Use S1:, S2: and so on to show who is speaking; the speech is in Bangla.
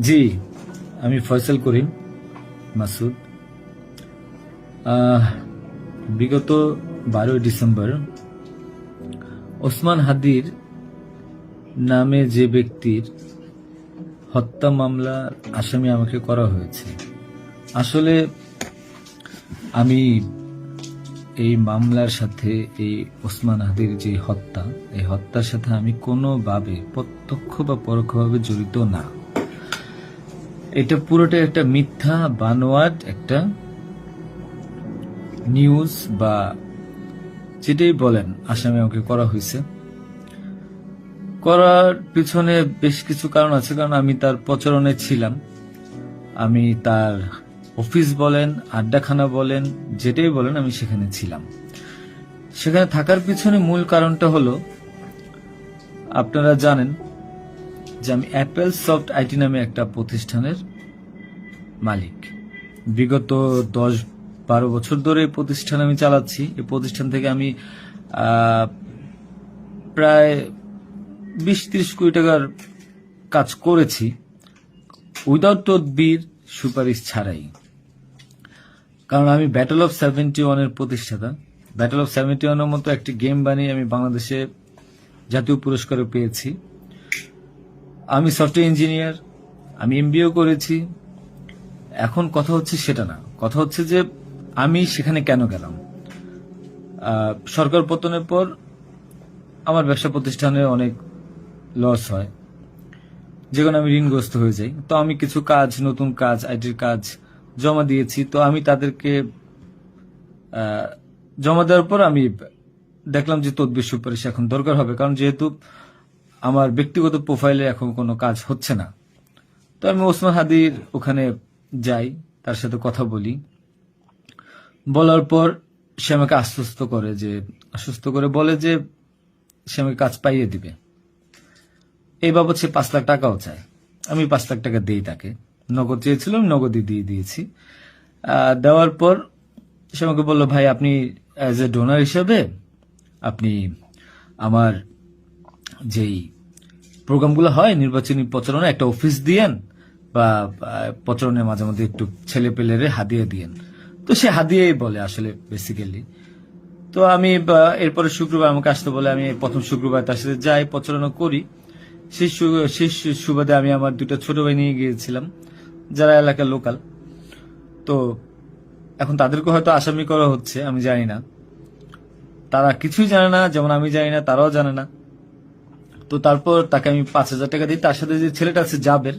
S1: জি, আমি ফয়সাল করিম মাসুদ। বিগত 12 ডিসেম্বর ওসমান হাদির নামে যে ব্যক্তির হত্যা মামলার আসামি আমাকে করা হয়েছে। আসলে আমি এই মামলার সাথে এই ওসমান হাদির যে হত্যা, এই হত্যার সাথে আমি কোনোভাবে প্রত্যক্ষ বা পরোক্ষভাবে জড়িত না। এটা পুরোটা একটা মিথ্যা বানোয়াট একটা নিউজ বা যেটাই বলেন আসামি আমাকে করা হয়েছে। করার পিছনে বেশ কিছু কারণ আছে, কারণ আমি তার প্রচারণে ছিলাম। আমি তার অফিস বলেন, আড্ডাখানা বলেন, যেটাই বলেন আমি সেখানে ছিলাম। সেখানে থাকার পিছনে মূল কারণটা হলো, আপনারা জানেন যে আমি অ্যাপেল সফট আইটি নামে একটা প্রতিষ্ঠানের মালিক। বিগত 10-12 বছর ধরে এই প্রতিষ্ঠান আমি চালাচ্ছি। এই প্রতিষ্ঠান থেকে আমি প্রায় 20-30 কোটি টাকার কাজ করেছি, উইদাউট তদবির, সুপারিশ ছাড়াই। কারণ আমি ব্যাটল অফ 71-এর প্রতিষ্ঠাতা। ব্যাটল অফ 71-এর মতো একটি গেম বানিয়ে আমি বাংলাদেশে জাতীয় পুরস্কারও পেয়েছি। আমি সফটওয়্যার ইঞ্জিনিয়ার, আমি এমবিএ করেছি। এখন কথা হচ্ছে সেটা না, কথা হচ্ছে যে আমি সেখানে কেন গেলাম। সরকার পতনের পর আমার ব্যবসা প্রতিষ্ঠানে অনেক লস হয়, যেখানে আমি ঋণগ্রস্ত হয়ে যাই। তো আমি কিছু কাজ, নতুন কাজ, আইটির কাজ জমা দিয়েছি। তো আমি তাদেরকে জমা দেওয়ার পর আমি দেখলাম যে তদবির সুপারিশ এখন দরকার হবে, কারণ যেহেতু আমার ব্যক্তিগত প্রোফাইলে এখন কোনো কাজ হচ্ছে না। তো আমি ওসমান হাদির ওখানে যাই, তার সাথে কথা বলি। বলার পর সে আমাকে আশ্বস্ত করে বলে যে সে আমাকে কাজ পাইয়ে দিবে। এই বাবদ সে 5 লাখ টাকাও চায়। আমি 5 লাখ টাকা দিই তাকে। নগদ চেয়েছিল, আমি নগদই দিয়ে দিয়েছি। দেওয়ার পর সে আমাকে বললো, ভাই আপনি অ্যাজ এ ডোনার হিসেবে আপনি আমার যেই প্রোগ্রামগুলো হয় নির্বাচনী প্রচারণা, একটা অফিস দিয়েন, বা প্রচারণের মাঝে মধ্যে একটু ছেলে পেলেরে হাদিয়ে দিয়েন। তো সে হাদিয়েই বলে আসলে বেসিক্যালি। তো আমি এরপরে শুক্রবার আমাকে আসতে বলে, আমি প্রথম শুক্রবার তার সাথে যাই, প্রচারণা করি। সেই সুবাদে আমি আমার 2টা ছোট ভাই নিয়ে গিয়েছিলাম, যারা এলাকার লোকাল। তো এখন তাদেরকে হয়তো আসামি করা হচ্ছে, আমি জানি না। তারা কিছুই জানে না, যেমন আমি জানি না, তারাও জানে না। তো তারপর তাকে আমি 5,000 টাকা দিই। তার সাথে যে ছেলেটা আছে জাবের,